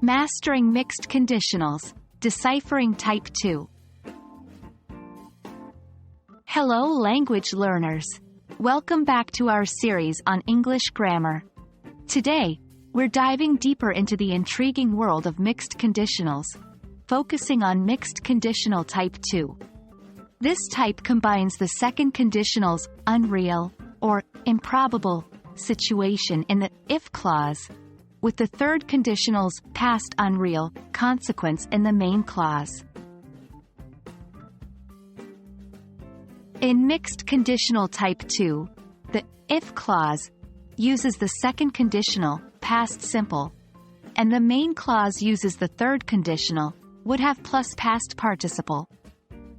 Mastering Mixed Conditionals, Deciphering Type 2. Hello language learners. Welcome back to our series on English grammar. Today, we're diving deeper into the intriguing world of mixed conditionals, focusing on Mixed Conditional Type 2. This type combines the second conditional's unreal, or improbable, situation in the if clause, with the third conditional's past unreal consequence in the main clause. In Mixed Conditional Type 2, the if clause uses the second conditional, past simple, and the main clause uses the third conditional, would have plus past participle.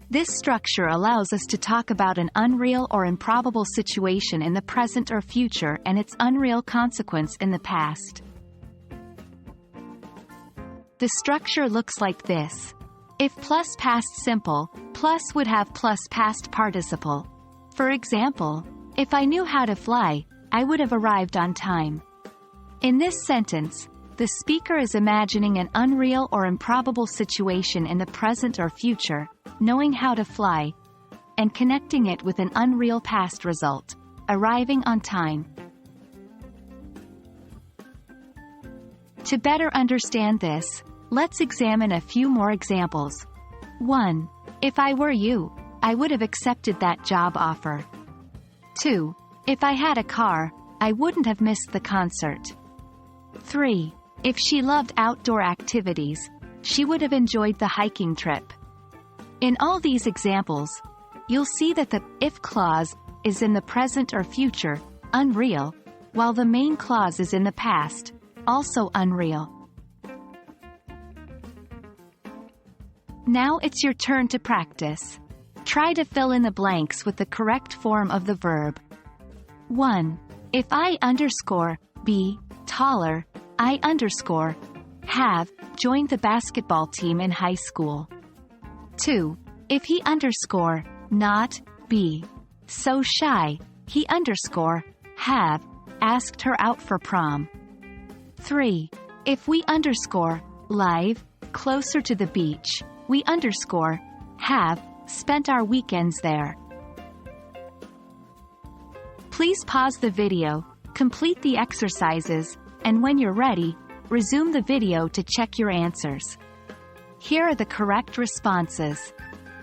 This structure allows us to talk about an unreal or improbable situation in the present or future and its unreal consequence in the past. The structure looks like this. If plus past simple, plus would have plus past participle. For example, if I knew how to fly, I would have arrived on time. In this sentence, the speaker is imagining an unreal or improbable situation in the present or future, knowing how to fly, and connecting it with an unreal past result, arriving on time. To better understand this, let's examine a few more examples. 1. If I were you, I would have accepted that job offer. 2. If I had a car, I wouldn't have missed the concert. 3. If she loved outdoor activities, she would have enjoyed the hiking trip. In all these examples, you'll see that the if clause is in the present or future, unreal, while the main clause is in the past, also unreal. Now it's your turn to practice. Try to fill in the blanks with the correct form of the verb. 1. If I underscore be taller, I underscore have joined the basketball team in high school. 2. If he underscore not be so shy, he underscore have asked her out for prom. 3. If we underscore live closer to the beach, we underscore have spent our weekends there. Please pause the video, complete the exercises, and when you're ready, resume the video to check your answers. Here are the correct responses.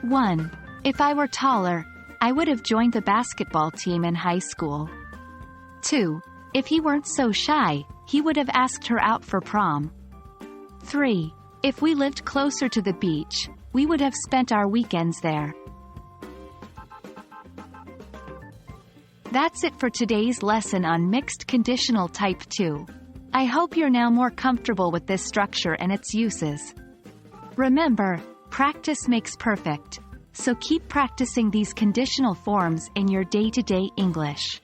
1. If I were taller, I would have joined the basketball team in high school. 2. If he weren't so shy, he would have asked her out for prom. 3. If we lived closer to the beach, we would have spent our weekends there. That's it for today's lesson on Mixed Conditional Type 2. I hope you're now more comfortable with this structure and its uses. Remember, practice makes perfect, so keep practicing these conditional forms in your day-to-day English.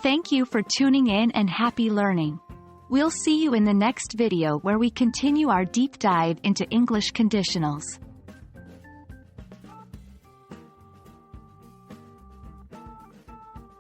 Thank you for tuning in and happy learning. We'll see you in the next video where we continue our deep dive into English conditionals.